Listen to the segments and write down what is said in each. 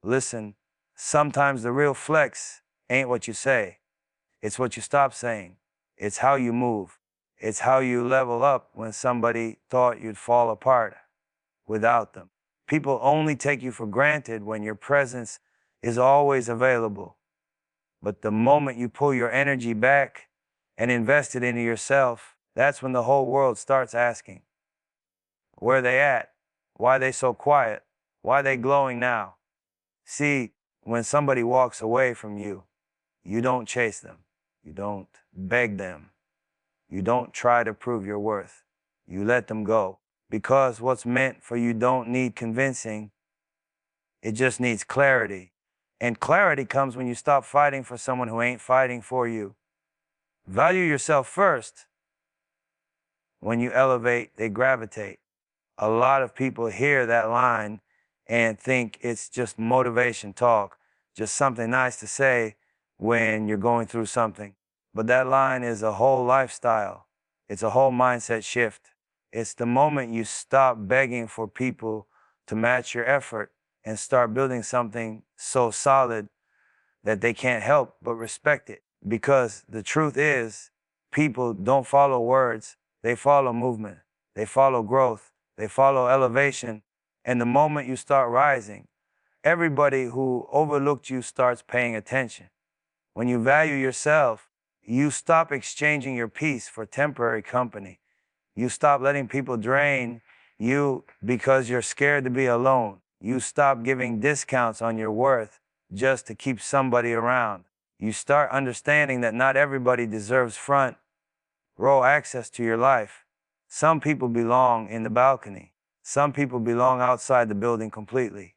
Listen, sometimes the real flex ain't what you say. It's what you stop saying. It's how you move. It's how you level up when somebody thought you'd fall apart without them. People only take you for granted when your presence is always available. But the moment you pull your energy back and invest it into yourself, that's when the whole world starts asking, where they at? Why they so quiet? Why they glowing now? See, when somebody walks away from you, you don't chase them. You don't beg them. You don't try to prove your worth. You let them go. Because what's meant for you don't need convincing. It just needs clarity. And clarity comes when you stop fighting for someone who ain't fighting for you. Value yourself first. When you elevate, they gravitate. A lot of people hear that line and think it's just motivation talk, just something nice to say when you're going through something. But that line is a whole lifestyle. It's a whole mindset shift. It's the moment you stop begging for people to match your effort and start building something so solid that they can't help but respect it. Because the truth is, people don't follow words, they follow movement, they follow growth, they follow elevation. And the moment you start rising, everybody who overlooked you starts paying attention. When you value yourself, you stop exchanging your peace for temporary company. You stop letting people drain you because you're scared to be alone. You stop giving discounts on your worth just to keep somebody around. You start understanding that not everybody deserves front row access to your life. Some people belong in the balcony. Some people belong outside the building completely.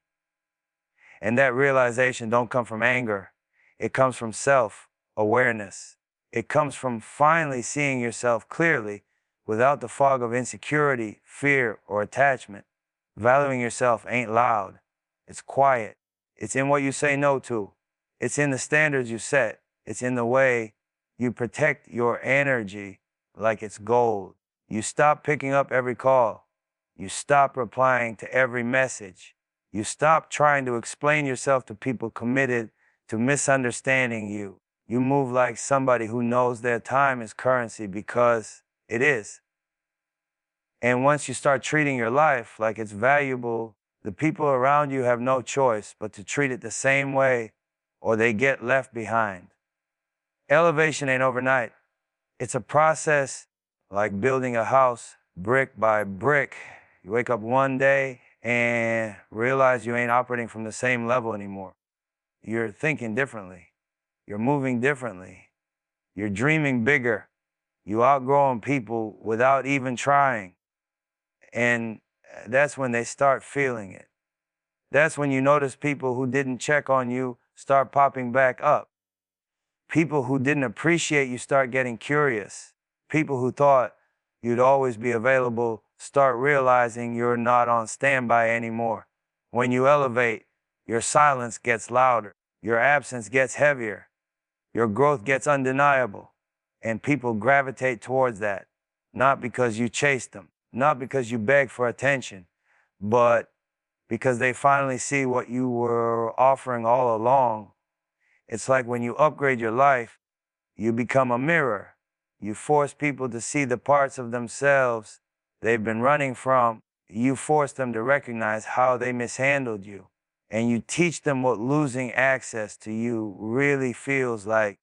And that realization don't come from anger. It comes from self-awareness. It comes from finally seeing yourself clearly without the fog of insecurity, fear, or attachment. Valuing yourself ain't loud. It's quiet. It's in what you say no to. It's in the standards you set. It's in the way you protect your energy like it's gold. You stop picking up every call. You stop replying to every message. You stop trying to explain yourself to people committed to misunderstanding you. You move like somebody who knows their time is currency because it is. And once you start treating your life like it's valuable, the people around you have no choice but to treat it the same way or they get left behind. Elevation ain't overnight. It's a process like building a house brick by brick. You wake up one day and realize you ain't operating from the same level anymore. You're thinking differently. You're moving differently. You're dreaming bigger. You outgrowing people without even trying. And that's when they start feeling it. That's when you notice people who didn't check on you start popping back up. People who didn't appreciate you start getting curious. People who thought you'd always be available start realizing you're not on standby anymore. When you elevate, your silence gets louder. Your absence gets heavier. Your growth gets undeniable. And people gravitate towards that. Not because you chased them. Not because you begged for attention. But because they finally see what you were offering all along. It's like when you upgrade your life, you become a mirror. You force people to see the parts of themselves they've been running from. You force them to recognize how they mishandled you. And you teach them what losing access to you really feels like.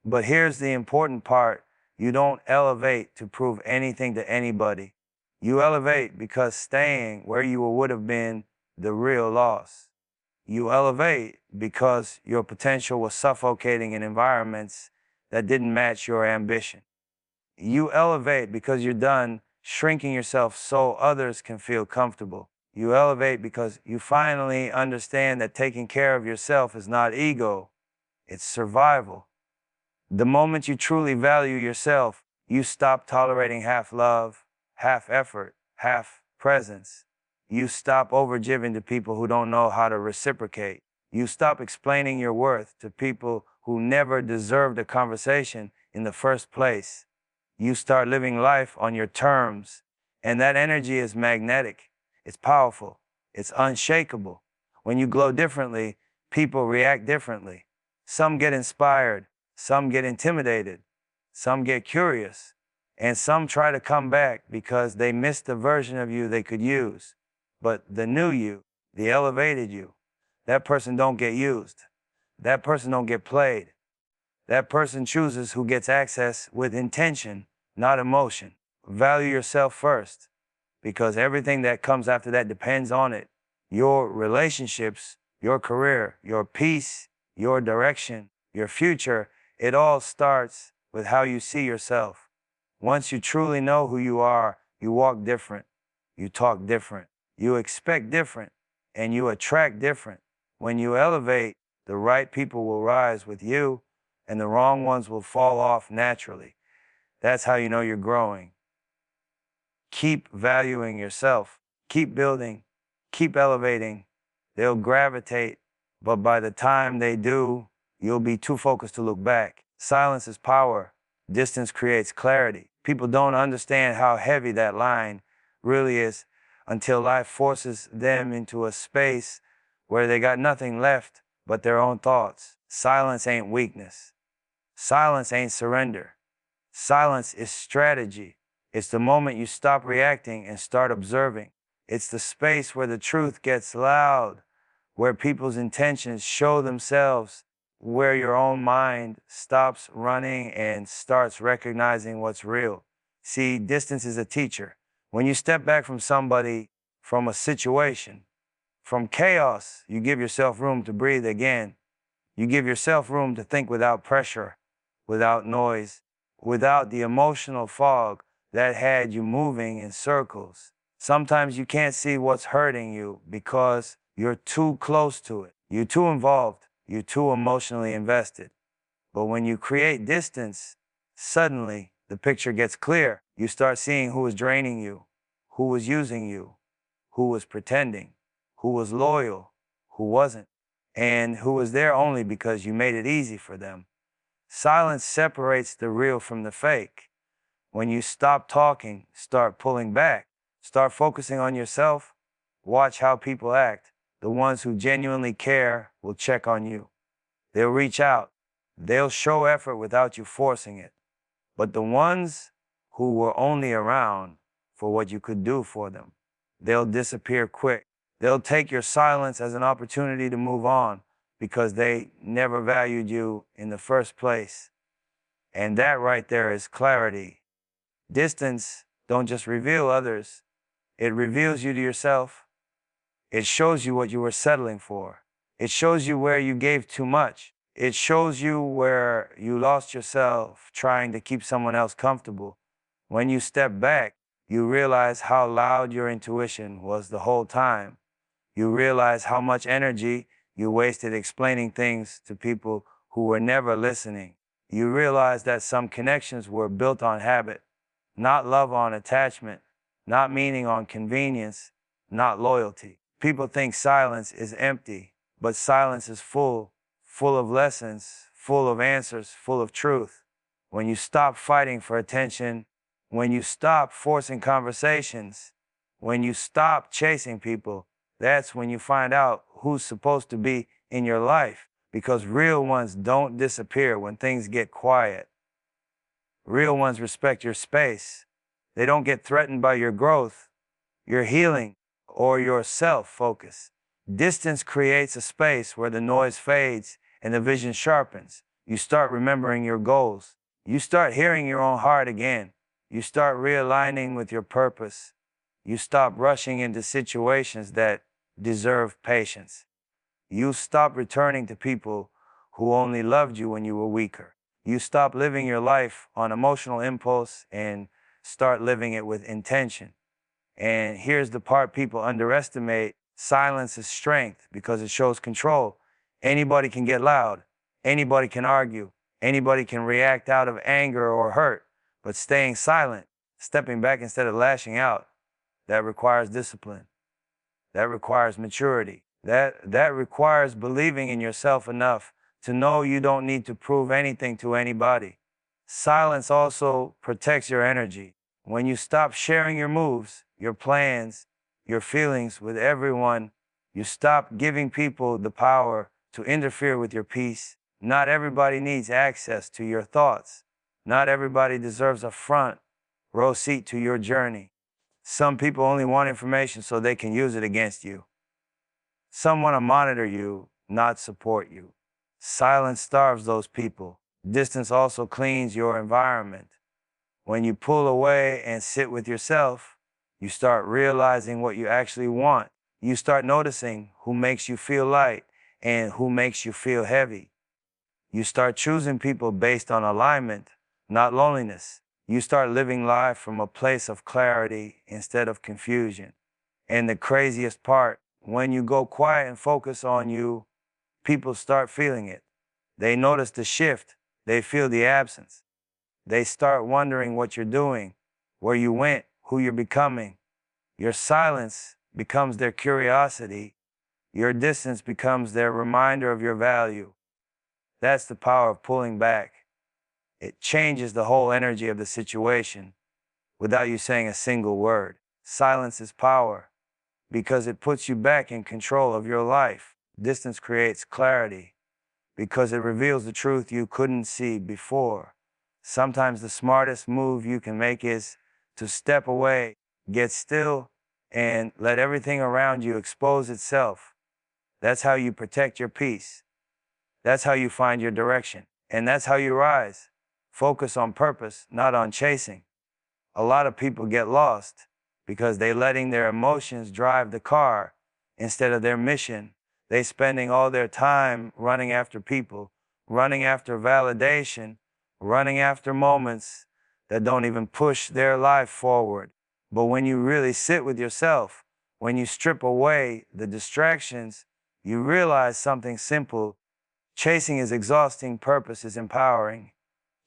But here's the important part. You don't elevate to prove anything to anybody. You elevate because staying where you would have been the real loss. You elevate because your potential was suffocating in environments that didn't match your ambition. You elevate because you're done shrinking yourself so others can feel comfortable. You elevate because you finally understand that taking care of yourself is not ego, it's survival. The moment you truly value yourself, you stop tolerating half love, half effort, half presence. You stop overgiving to people who don't know how to reciprocate. You stop explaining your worth to people who never deserved a conversation in the first place. You start living life on your terms, and that energy is magnetic. It's powerful. It's unshakable. When you glow differently, people react differently. Some get inspired, some get intimidated, some get curious, and some try to come back because they missed the version of you they could use. But the new you, the elevated you, that person don't get used. That person don't get played. That person chooses who gets access with intention, not emotion. Value yourself first, because everything that comes after that depends on it. Your relationships, your career, your peace, your direction, your future, it all starts with how you see yourself. Once you truly know who you are, you walk different, you talk different, you expect different, and you attract different. When you elevate, the right people will rise with you, and the wrong ones will fall off naturally. That's how you know you're growing. Keep valuing yourself. Keep building. Keep elevating. They'll gravitate, but by the time they do, you'll be too focused to look back. Silence is power. Distance creates clarity. People don't understand how heavy that line really is until life forces them into a space where they got nothing left but their own thoughts. Silence ain't weakness. Silence ain't surrender. Silence is strategy. It's the moment you stop reacting and start observing. It's the space where the truth gets loud, where people's intentions show themselves, where your own mind stops running and starts recognizing what's real. See, distance is a teacher. When you step back from somebody, from a situation, from chaos, you give yourself room to breathe again. You give yourself room to think without pressure, without noise, without the emotional fog that had you moving in circles. Sometimes you can't see what's hurting you because you're too close to it. You're too involved. You're too emotionally invested. But when you create distance, suddenly the picture gets clear. You start seeing who was draining you, who was using you, who was pretending, who was loyal, who wasn't, and who was there only because you made it easy for them. Silence separates the real from the fake. When you stop talking, start pulling back, start focusing on yourself, watch how people act. The ones who genuinely care will check on you. They'll reach out. They'll show effort without you forcing it. But the ones who were only around for what you could do for them, they'll disappear quick. They'll take your silence as an opportunity to move on because they never valued you in the first place. And that right there is clarity. Distance don't just reveal others, it reveals you to yourself. It shows you what you were settling for. It shows you where you gave too much. It shows you where you lost yourself trying to keep someone else comfortable. When you step back, you realize how loud your intuition was the whole time. You realize how much energy you wasted explaining things to people who were never listening. You realize that some connections were built on habit, not love on attachment, not meaning on convenience, not loyalty. People think silence is empty, but silence is full of lessons, full of answers, full of truth. When you stop fighting for attention, when you stop forcing conversations, when you stop chasing people, that's when you find out who's supposed to be in your life, because real ones don't disappear when things get quiet. Real ones respect your space. They don't get threatened by your growth, your healing, or your self-focus. Distance creates a space where the noise fades and the vision sharpens. You start remembering your goals. You start hearing your own heart again. You start realigning with your purpose. You stop rushing into situations that deserve patience. You stop returning to people who only loved you when you were weaker. You stop living your life on emotional impulse and start living it with intention. And here's the part people underestimate. Silence is strength because it shows control. Anybody can get loud. Anybody can argue. Anybody can react out of anger or hurt. But staying silent, stepping back instead of lashing out, that requires discipline. That requires maturity. That requires believing in yourself enough to know you don't need to prove anything to anybody. Silence also protects your energy. When you stop sharing your moves, your plans, your feelings with everyone, You stop giving people the power to interfere with your peace. Not everybody needs access to your thoughts. Not everybody deserves a front row seat to your journey. Some people only want information so they can use it against you. Some want to monitor you, not support you. Silence starves those people. Distance also cleans your environment. When you pull away and sit with yourself, you start realizing what you actually want. You start noticing who makes you feel light and who makes you feel heavy. You start choosing people based on alignment, not loneliness. You start living life from a place of clarity instead of confusion. And the craziest part, when you go quiet and focus on you, people start feeling it. They notice the shift. They feel the absence. They start wondering what you're doing, where you went, who you're becoming. Your silence becomes their curiosity. Your distance becomes their reminder of your value. That's the power of pulling back. It changes the whole energy of the situation without you saying a single word. Silence is power because it puts you back in control of your life. Distance creates clarity because it reveals the truth you couldn't see before. Sometimes the smartest move you can make is to step away, get still, and let everything around you expose itself. That's how you protect your peace. That's how you find your direction. And that's how you rise. Focus on purpose, not on chasing. A lot of people get lost because they're letting their emotions drive the car instead of their mission. They're spending all their time running after people, running after validation, running after moments that don't even push their life forward. But when you really sit with yourself, when you strip away the distractions, you realize something simple. Chasing is exhausting, purpose is empowering.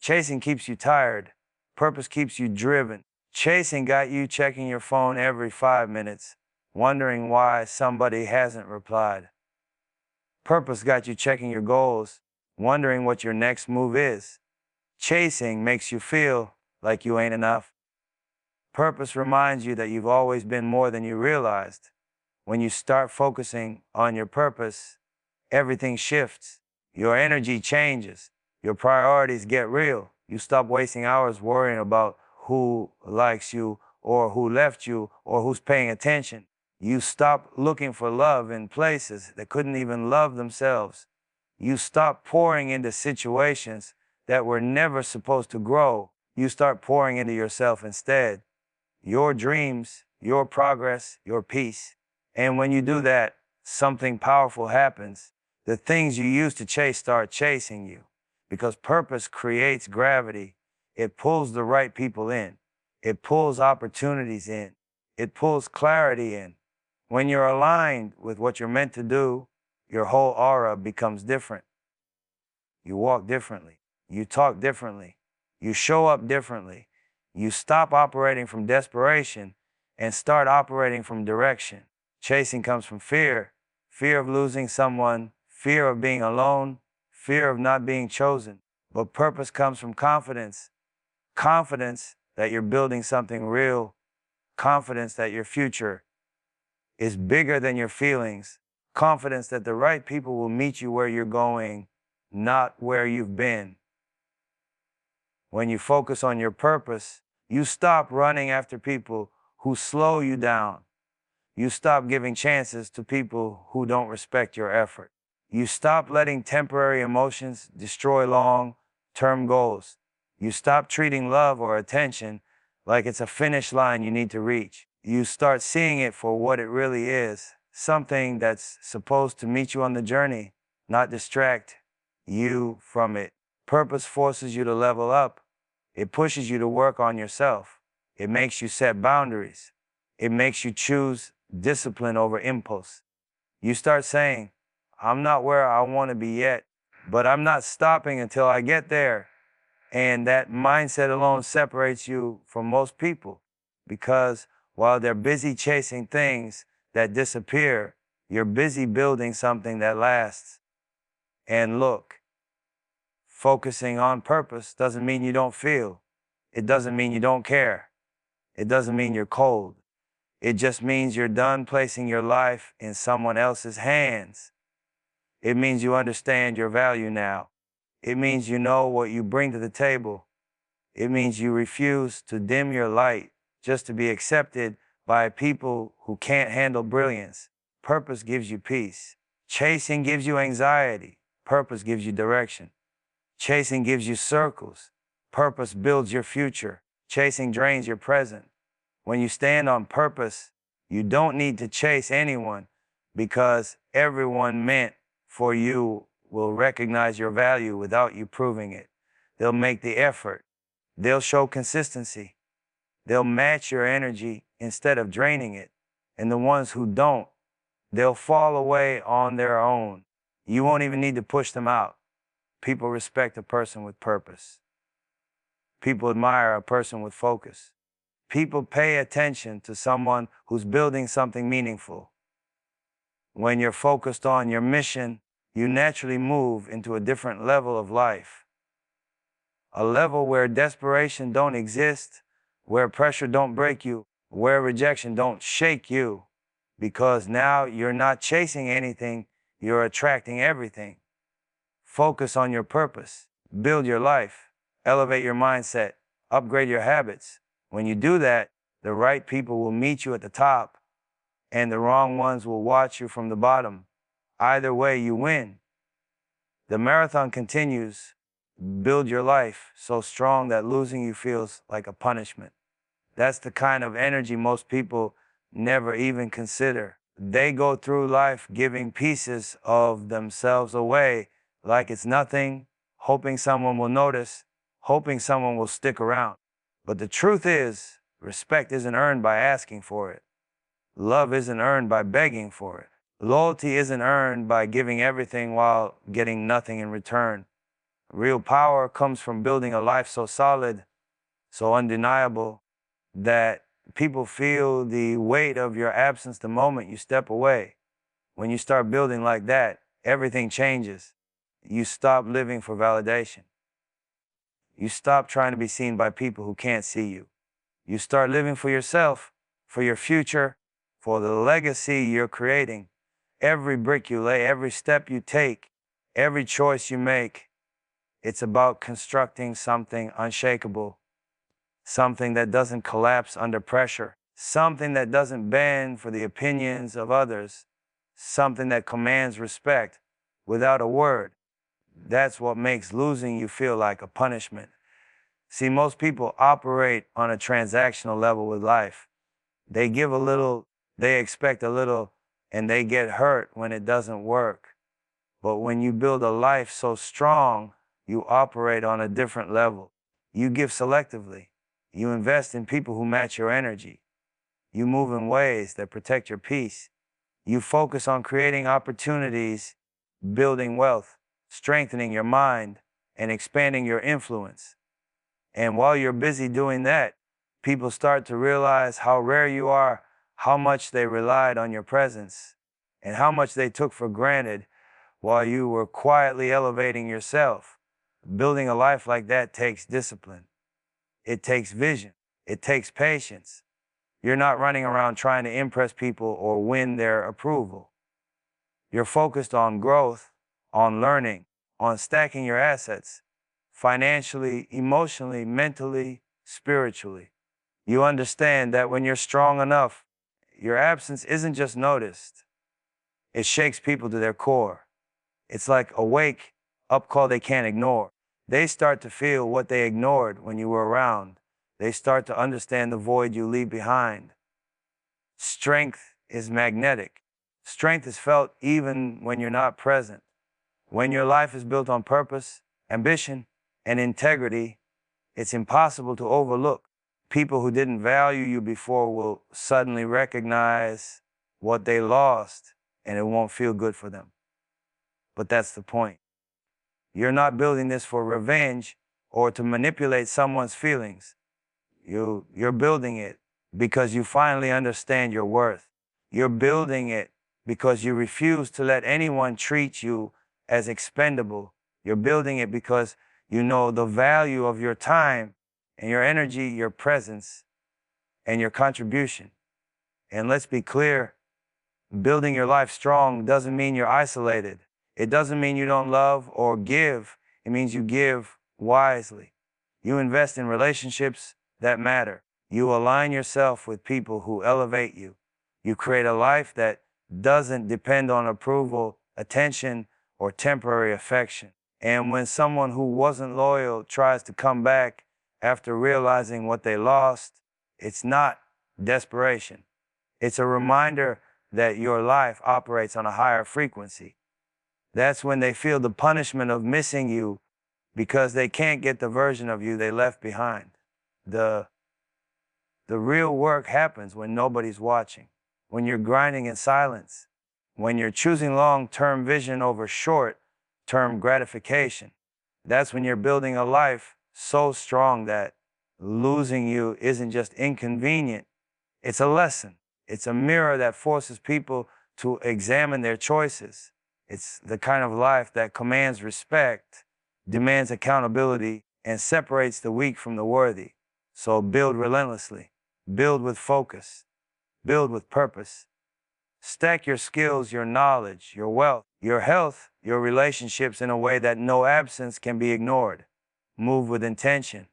Chasing keeps you tired, purpose keeps you driven. Chasing got you checking your phone every 5 minutes, wondering why somebody hasn't replied. Purpose got you checking your goals, wondering what your next move is. Chasing makes you feel like you ain't enough. Purpose reminds you that you've always been more than you realized. When you start focusing on your purpose, everything shifts. Your energy changes. Your priorities get real. You stop wasting hours worrying about who likes you or who left you or who's paying attention. You stop looking for love in places that couldn't even love themselves. You stop pouring into situations that were never supposed to grow. You start pouring into yourself instead. Your dreams, your progress, your peace. And when you do that, something powerful happens. The things you used to chase start chasing you. Because purpose creates gravity. It pulls the right people in. It pulls opportunities in. It pulls clarity in. When you're aligned with what you're meant to do, your whole aura becomes different. You walk differently. You talk differently. You show up differently. You stop operating from desperation and start operating from direction. Chasing comes from fear. Fear of losing someone, fear of being alone, fear of not being chosen. But purpose comes from confidence. Confidence that you're building something real. Confidence that your future is bigger than your feelings. Confidence that the right people will meet you where you're going, not where you've been. When you focus on your purpose, you stop running after people who slow you down. You stop giving chances to people who don't respect your effort. You stop letting temporary emotions destroy long-term goals. You stop treating love or attention like it's a finish line you need to reach. You start seeing it for what it really is, something that's supposed to meet you on the journey, not distract you from it. Purpose forces you to level up. It pushes you to work on yourself. It makes you set boundaries. It makes you choose discipline over impulse. You start saying, I'm not where I want to be yet, but I'm not stopping until I get there. And that mindset alone separates you from most people because while they're busy chasing things that disappear, you're busy building something that lasts. And look, focusing on purpose doesn't mean you don't feel. It doesn't mean you don't care. It doesn't mean you're cold. It just means you're done placing your life in someone else's hands. It means you understand your value now. It means you know what you bring to the table. It means you refuse to dim your light just to be accepted by people who can't handle brilliance. Purpose gives you peace. Chasing gives you anxiety. Purpose gives you direction. Chasing gives you circles. Purpose builds your future. Chasing drains your present. When you stand on purpose, you don't need to chase anyone because everyone meant for you will recognize your value without you proving it. They'll make the effort. They'll show consistency. They'll match your energy instead of draining it. And the ones who don't, they'll fall away on their own. You won't even need to push them out. People respect a person with purpose. People admire a person with focus. People pay attention to someone who's building something meaningful. When you're focused on your mission, you naturally move into a different level of life. A level where desperation don't exist, where pressure don't break you, where rejection don't shake you. Because now you're not chasing anything, you're attracting everything. Focus on your purpose. Build your life. Elevate your mindset. Upgrade your habits. When you do that, the right people will meet you at the top, and the wrong ones will watch you from the bottom. Either way, you win. The marathon continues. Build your life so strong that losing you feels like a punishment. That's the kind of energy most people never even consider. They go through life giving pieces of themselves away like it's nothing, hoping someone will notice, hoping someone will stick around. But the truth is, respect isn't earned by asking for it. Love isn't earned by begging for it. Loyalty isn't earned by giving everything while getting nothing in return. Real power comes from building a life so solid, so undeniable, that people feel the weight of your absence the moment you step away. When you start building like that, everything changes. You stop living for validation. You stop trying to be seen by people who can't see you. You start living for yourself, for your future, for the legacy you're creating. Every brick you lay, every step you take, every choice you make, it's about constructing something unshakable, something that doesn't collapse under pressure, something that doesn't bend for the opinions of others, something that commands respect without a word. That's what makes losing you feel like a punishment. See, most people operate on a transactional level with life. They give a little, they expect a little, and they get hurt when it doesn't work. But when you build a life so strong, you operate on a different level. You give selectively. You invest in people who match your energy. You move in ways that protect your peace. You focus on creating opportunities, building wealth, strengthening your mind, and expanding your influence. And while you're busy doing that, people start to realize how rare you are, how much they relied on your presence, and how much they took for granted while you were quietly elevating yourself. Building a life like that takes discipline. It takes vision. It takes patience. You're not running around trying to impress people or win their approval. You're focused on growth, on learning, on stacking your assets, financially, emotionally, mentally, spiritually. You understand that when you're strong enough, your absence isn't just noticed. It shakes people to their core. It's like a wake-up call they can't ignore. They start to feel what they ignored when you were around. They start to understand the void you leave behind. Strength is magnetic. Strength is felt even when you're not present. When your life is built on purpose, ambition, and integrity, it's impossible to overlook. People who didn't value you before will suddenly recognize what they lost, and it won't feel good for them. But that's the point. You're not building this for revenge or to manipulate someone's feelings. You're building it because you finally understand your worth. You're building it because you refuse to let anyone treat you as expendable. You're building it because you know the value of your time and your energy, your presence, and your contribution. And let's be clear, building your life strong doesn't mean you're isolated. It doesn't mean you don't love or give. It means you give wisely. You invest in relationships that matter. You align yourself with people who elevate you. You create a life that doesn't depend on approval, attention, or temporary affection. And when someone who wasn't loyal tries to come back after realizing what they lost, it's not desperation. It's a reminder that your life operates on a higher frequency. That's when they feel the punishment of missing you because they can't get the version of you they left behind. The real work happens when nobody's watching, when you're grinding in silence, when you're choosing long-term vision over short-term gratification. That's when you're building a life so strong that losing you isn't just inconvenient, it's a lesson. It's a mirror that forces people to examine their choices. It's the kind of life that commands respect, demands accountability, and separates the weak from the worthy. So build relentlessly, build with focus, build with purpose. Stack your skills, your knowledge, your wealth, your health, your relationships in a way that no absence can be ignored. Move with intention,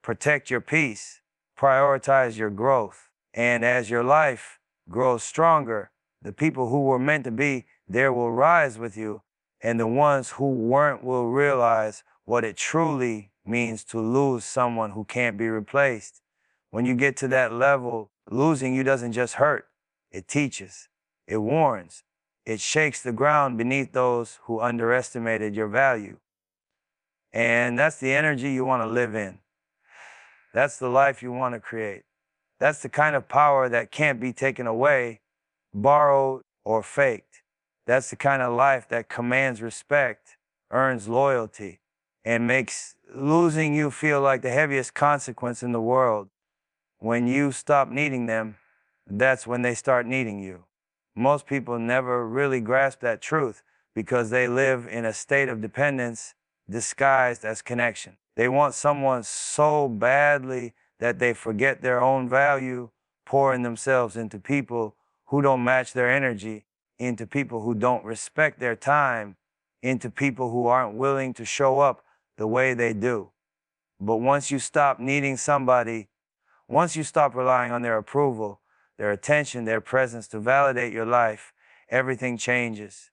protect your peace, prioritize your growth. And as your life grows stronger, the people who were meant to be there will rise with you, and the ones who weren't will realize what it truly means to lose someone who can't be replaced. When you get to that level, losing you doesn't just hurt, it teaches, it warns, it shakes the ground beneath those who underestimated your value. And that's the energy you want to live in. That's the life you want to create. That's the kind of power that can't be taken away, borrowed, or faked. That's the kind of life that commands respect, earns loyalty, and makes losing you feel like the heaviest consequence in the world. When you stop needing them, that's when they start needing you. Most people never really grasp that truth because they live in a state of dependence disguised as connection. They want someone so badly that they forget their own value, pouring themselves into people who don't match their energy, into people who don't respect their time, into people who aren't willing to show up the way they do. But once you stop needing somebody, once you stop relying on their approval, their attention, their presence to validate your life, everything changes.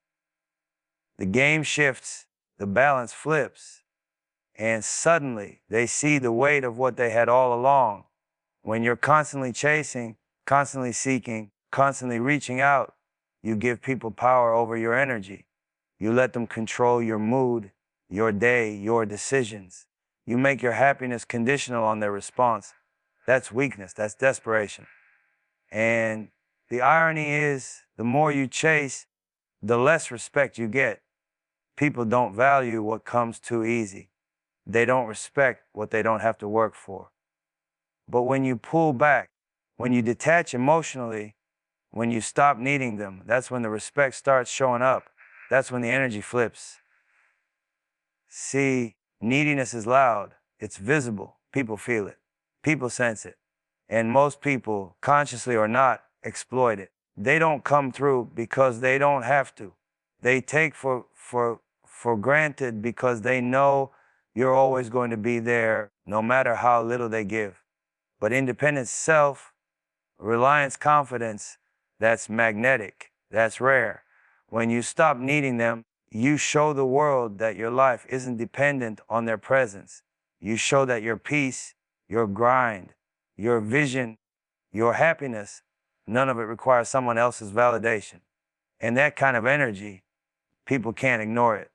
The game shifts, the balance flips, and suddenly they see the weight of what they had all along. When you're constantly chasing, constantly seeking, constantly reaching out, you give people power over your energy. You let them control your mood, your day, your decisions. You make your happiness conditional on their response. That's weakness, that's desperation. And the irony is, the more you chase, the less respect you get. People don't value what comes too easy. They don't respect what they don't have to work for. But when you pull back, when you detach emotionally, when you stop needing them, that's when the respect starts showing up. That's when the energy flips. See, neediness is loud. It's visible. People feel it. People sense it. And most people, consciously or not, exploit it. They don't come through because they don't have to. They take for granted because they know you're always going to be there, no matter how little they give. But independence, self, reliance, confidence, that's magnetic. That's rare. When you stop needing them, you show the world that your life isn't dependent on their presence. You show that your peace, your grind, your vision, your happiness, none of it requires someone else's validation. And that kind of energy, people can't ignore it.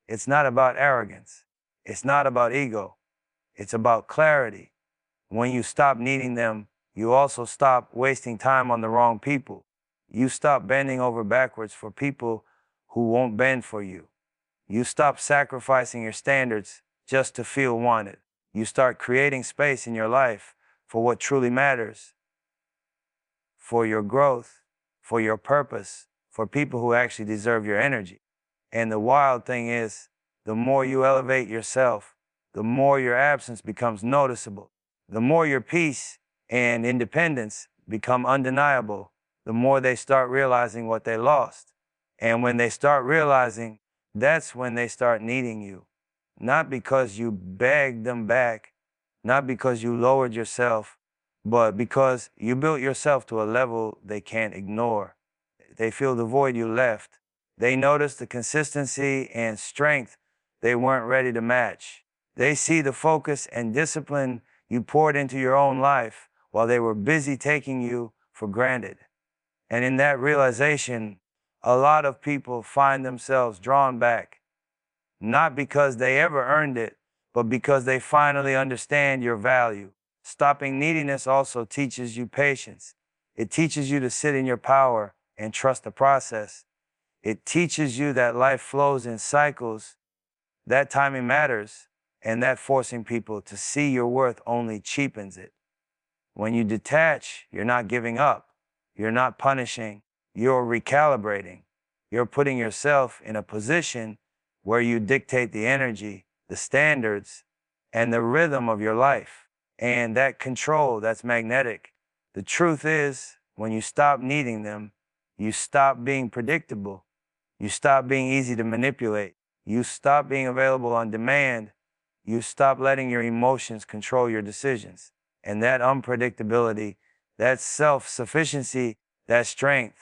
It's not about arrogance. It's not about ego. It's about clarity. When you stop needing them, you also stop wasting time on the wrong people. You stop bending over backwards for people who won't bend for you. You stop sacrificing your standards just to feel wanted. You start creating space in your life for what truly matters, for your growth, for your purpose, for people who actually deserve your energy. And the wild thing is, the more you elevate yourself, the more your absence becomes noticeable. The more your peace and independence become undeniable, the more they start realizing what they lost. And when they start realizing, that's when they start needing you. Not because you begged them back, not because you lowered yourself, but because you built yourself to a level they can't ignore. They feel the void you left. They notice the consistency and strength they weren't ready to match. They see the focus and discipline you poured into your own life while they were busy taking you for granted. And in that realization, a lot of people find themselves drawn back, not because they ever earned it, but because they finally understand your value. Stopping neediness also teaches you patience. It teaches you to sit in your power and trust the process. It teaches you that life flows in cycles, that timing matters, and that forcing people to see your worth only cheapens it. When you detach, you're not giving up. You're not punishing. You're recalibrating. You're putting yourself in a position where you dictate the energy, the standards, and the rhythm of your life. And that control, that's magnetic. The truth is, when you stop needing them, you stop being predictable. You stop being easy to manipulate. You stop being available on demand. You stop letting your emotions control your decisions. And that unpredictability, that self-sufficiency, that strength,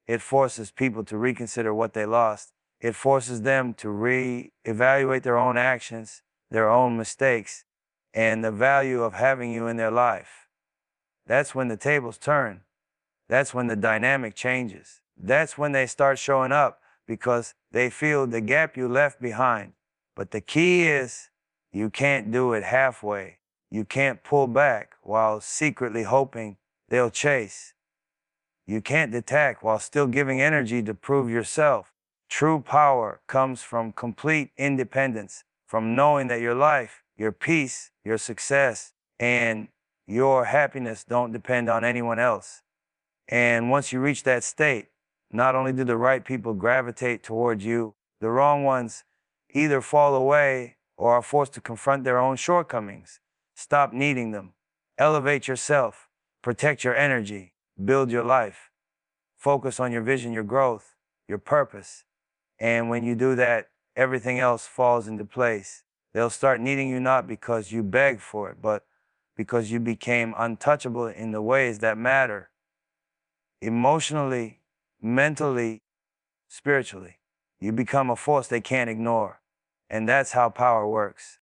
it forces people to reconsider what they lost. It forces them to re-evaluate their own actions, their own mistakes, and the value of having you in their life. That's when the tables turn. That's when the dynamic changes. That's when they start showing up because they feel the gap you left behind. But the key is, you can't do it halfway. You can't pull back while secretly hoping they'll chase. You can't detach while still giving energy to prove yourself. True power comes from complete independence, from knowing that your life, your peace, your success, and your happiness don't depend on anyone else. And once you reach that state, not only do the right people gravitate towards you, the wrong ones either fall away or are forced to confront their own shortcomings. Stop needing them. Elevate yourself. Protect your energy. Build your life. Focus on your vision, your growth, your purpose. And when you do that, everything else falls into place. They'll start needing you not because you begged for it, but because you became untouchable in the ways that matter. Emotionally, mentally, spiritually. You become a force they can't ignore. And that's how power works.